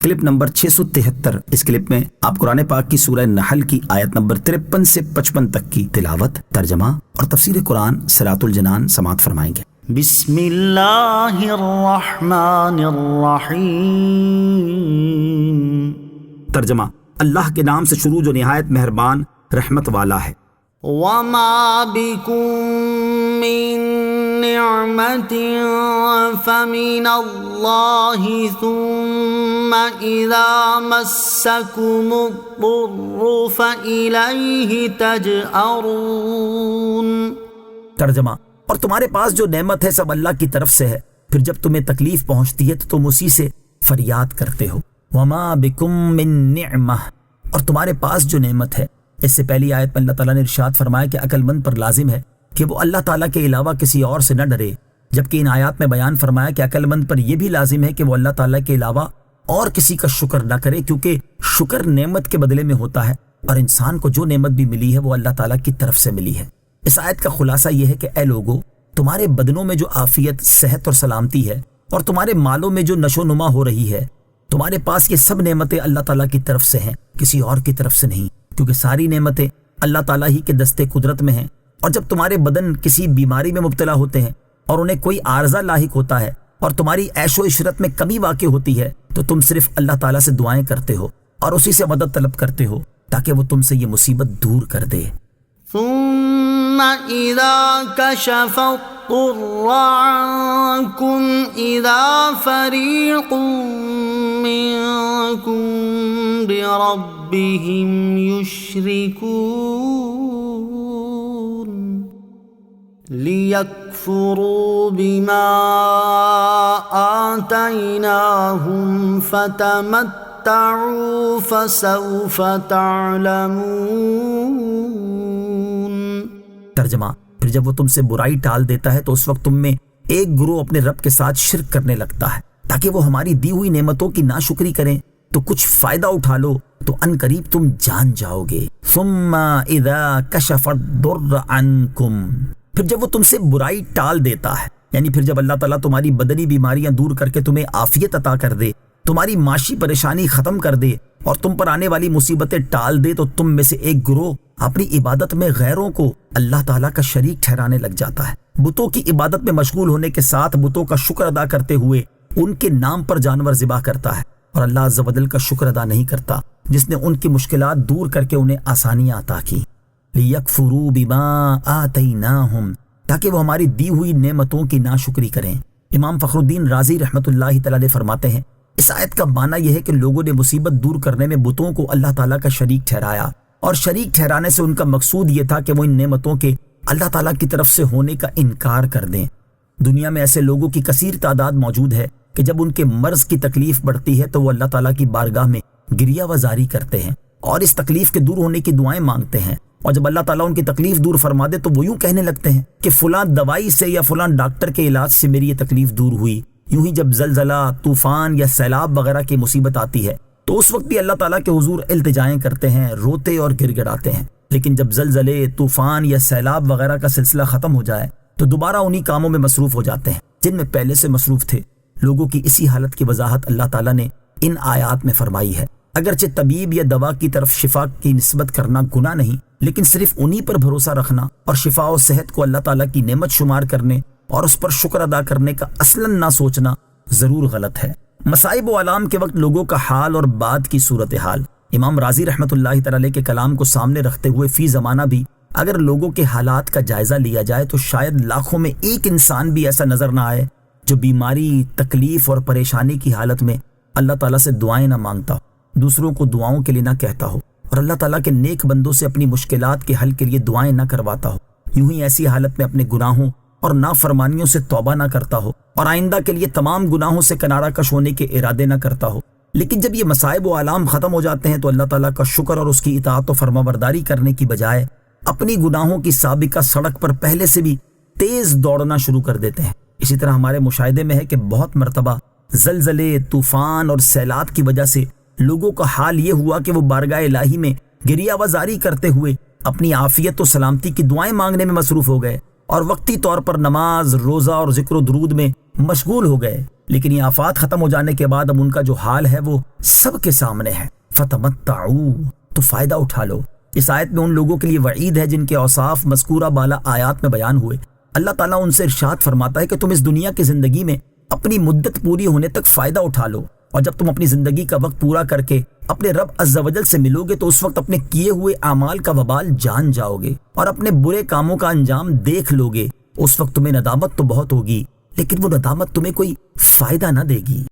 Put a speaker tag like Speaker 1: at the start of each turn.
Speaker 1: Clip number 673۔ اس clip میں آپ قرآن پاک کی سورہ نحل کی آیت نمبر 53 سے 55 تک کی تلاوت، ترجمہ اور تفسیر قرآن صراط الجنان سماعت فرمائیں گے۔
Speaker 2: بسم اللہ الرحمن الرحیم۔
Speaker 1: ترجمہ: اللہ کے نام سے شروع جو نہایت مہربان رحمت والا ہے۔
Speaker 2: وما بکم من نعمت فمن اللہ ثم اذا مسکم الضر فإلیہ تجأرون۔
Speaker 1: ترجمہ: اور تمہارے پاس جو نعمت ہے سب اللہ کی طرف سے ہے، پھر جب تمہیں تکلیف پہنچتی ہے تو تم اسی سے فریاد کرتے ہو۔ وما بکم من نعمہ، اور تمہارے پاس جو نعمت ہے۔ اس سے پہلی آیت میں اللہ تعالیٰ نے ارشاد فرمایا کہ عقل مند پر لازم ہے کہ وہ اللہ تعالیٰ کے علاوہ کسی اور سے نہ ڈرے، جبکہ ان آیات میں بیان فرمایا کہ عقل مند پر یہ بھی لازم ہے کہ وہ اللہ تعالیٰ کے علاوہ اور کسی کا شکر نہ کرے، کیونکہ شکر نعمت کے بدلے میں ہوتا ہے، اور انسان کو جو نعمت بھی ملی ہے وہ اللہ تعالیٰ کی طرف سے ملی ہے۔ اس آیت کا خلاصہ یہ ہے کہ اے لوگو، تمہارے بدنوں میں جو عافیت، صحت اور سلامتی ہے، اور تمہارے مالوں میں جو نشو و نما ہو رہی ہے، تمہارے پاس یہ سب نعمتیں اللہ تعالیٰ کی طرف سے ہیں، کسی اور کی طرف سے نہیں، کیونکہ ساری نعمتیں اللہ تعالیٰ ہی کے دستے قدرت میں ہیں۔ اور جب تمہارے بدن کسی بیماری میں مبتلا ہوتے ہیں اور انہیں کوئی عارضہ لاحق ہوتا ہے اور تمہاری عیش و عشرت میں کمی واقع ہوتی ہے، تو تم صرف اللہ تعالیٰ سے دعائیں کرتے ہو اور اسی سے مدد طلب کرتے ہو تاکہ وہ تم سے یہ مصیبت دور کر دے۔
Speaker 2: ثم اذا کشف الضر عنکم اذا فریق منکم بربهم یشرکون لیکفروا بما آتیناہم فتمتعوا فسوف تعلمون۔
Speaker 1: ترجمہ: پھر جب وہ تم سے برائی ٹال دیتا ہے تو اس وقت تم میں ایک گروہ اپنے رب کے ساتھ شرک کرنے لگتا ہے تاکہ وہ ہماری دی ہوئی نعمتوں کی ناشکری کریں، تو کچھ فائدہ اٹھا لو تو ان قریب تم جان جاؤ گے۔ ثم اذا کشف الضر عنکم، پھر جب وہ تم سے برائی ٹال دیتا ہے، یعنی پھر جب اللہ تعالیٰ تمہاری بدنی بیماریاں دور کر کے تمہیں عافیت عطا کر دے، تمہاری معاشی پریشانی ختم کر دے اور تم پر آنے والی مصیبتیں ٹال دے، تو تم میں سے ایک گروہ اپنی عبادت میں غیروں کو اللہ تعالیٰ کا شریک ٹھہرانے لگ جاتا ہے۔ بتوں کی عبادت میں مشغول ہونے کے ساتھ بتوں کا شکر ادا کرتے ہوئے ان کے نام پر جانور ذبح کرتا ہے، اور اللہ عز و جل کا شکر ادا نہیں کرتا جس نے ان کی مشکلات دور کر کے انہیں آسانیاں عطا کی۔ لیکفروا بما آتیناہم، تاکہ وہ ہماری دی ہوئی نعمتوں کی ناشکری کریں۔ امام فخر الدین رازی رحمۃ اللہ تعالی فرماتے ہیں، اس آیت کا معنی یہ ہے کہ لوگوں نے مصیبت دور کرنے میں بتوں کو اللہ تعالیٰ کا شریک ٹھہرایا، اور شریک ٹھہرانے سے ان کا مقصود یہ تھا کہ وہ ان نعمتوں کے اللہ تعالیٰ کی طرف سے ہونے کا انکار کر دیں۔ دنیا میں ایسے لوگوں کی کثیر تعداد موجود ہے کہ جب ان کے مرض کی تکلیف بڑھتی ہے تو وہ اللہ تعالیٰ کی بارگاہ میں گریہ وزاری کرتے ہیں اور اس تکلیف کے دور ہونے کی دعائیں مانگتے ہیں، اور جب اللہ تعالیٰ ان کی تکلیف دور فرما دے تو وہ یوں کہنے لگتے ہیں کہ فلاں دوائی سے یا فلاں ڈاکٹر کے علاج سے میری یہ تکلیف دور ہوئی۔ یوں ہی جب زلزلہ، طوفان یا سیلاب وغیرہ کی مصیبت آتی ہے تو اس وقت بھی اللہ تعالیٰ کے حضور التجائیں کرتے ہیں، روتے اور گر گڑاتے ہیں، لیکن جب زلزلے، طوفان یا سیلاب وغیرہ کا سلسلہ ختم ہو جائے تو دوبارہ انہی کاموں میں مصروف ہو جاتے ہیں جن میں پہلے سے مصروف تھے۔ لوگوں کی اسی حالت کی وضاحت اللہ تعالیٰ نے ان آیات میں فرمائی ہے۔ اگرچہ طبیب یا دوا کی طرف شفا کی نسبت کرنا گناہ نہیں، لیکن صرف انہی پر بھروسہ رکھنا اور شفا و صحت کو اللہ تعالیٰ کی نعمت شمار کرنے اور اس پر شکر ادا کرنے کا اصلاً نہ سوچنا ضرور غلط ہے۔ مصائب و آلام کے وقت لوگوں کا حال اور بعد کی صورتحال، امام رازی رحمۃ اللہ تعالی کے کلام کو سامنے رکھتے ہوئے فی زمانہ بھی اگر لوگوں کے حالات کا جائزہ لیا جائے تو شاید لاکھوں میں ایک انسان بھی ایسا نظر نہ آئے جو بیماری، تکلیف اور پریشانی کی حالت میں اللہ تعالیٰ سے دعائیں نہ مانگتا ہو، دوسروں کو دعاؤں کے لیے نہ کہتا ہو، اور اللہ تعالیٰ کے نیک بندوں سے اپنی مشکلات کے حل کے لیے دعائیں نہ کرواتا ہو۔ یوں ہی ایسی حالت میں اپنے گناہوں اور نافرمانیوں سے توبہ نہ کرتا ہو اور آئندہ کے لیے تمام گناہوں سے کنارہ کش ہونے کے ارادے نہ کرتا ہو۔ لیکن جب یہ مصائب و آلام ختم ہو جاتے ہیں تو اللہ تعالیٰ کا شکر اور اس کی اطاعت و فرمانبرداری کرنے کی بجائے اپنی گناہوں کی سابقہ سڑک پر پہلے سے بھی تیز دوڑنا شروع کر دیتے ہیں۔ اسی طرح ہمارے مشاہدے میں ہے کہ بہت مرتبہ زلزلے، طوفان اور سیلاب کی وجہ سے لوگوں کا حال یہ ہوا کہ وہ بارگاہ الہی میں گریہ وزاری کرتے ہوئے اپنی عافیت و سلامتی کی دعائیں مانگنے میں مصروف ہو گئے اور وقتی طور پر نماز، روزہ اور ذکر و درود میں مشغول ہو گئے، لیکن یہ آفات ختم ہو جانے کے بعد اب ان کا جو حال ہے وہ سب کے سامنے ہے۔ فتمتعوا، تو فائدہ اٹھا لو۔ اس آیت میں ان لوگوں کے لیے وعید ہے جن کے اوصاف مذکورہ بالا آیات میں بیان ہوئے۔ اللہ تعالیٰ ان سے ارشاد فرماتا ہے کہ تم اس دنیا کی زندگی میں اپنی مدت پوری ہونے تک فائدہ اٹھا لو، اور جب تم اپنی زندگی کا وقت پورا کر کے اپنے رب عز و جل سے ملو گے تو اس وقت اپنے کیے ہوئے اعمال کا وبال جان جاؤ گے اور اپنے برے کاموں کا انجام دیکھ لو گے۔ اس وقت تمہیں ندامت تو بہت ہوگی، لیکن وہ ندامت تمہیں کوئی فائدہ نہ دے گی۔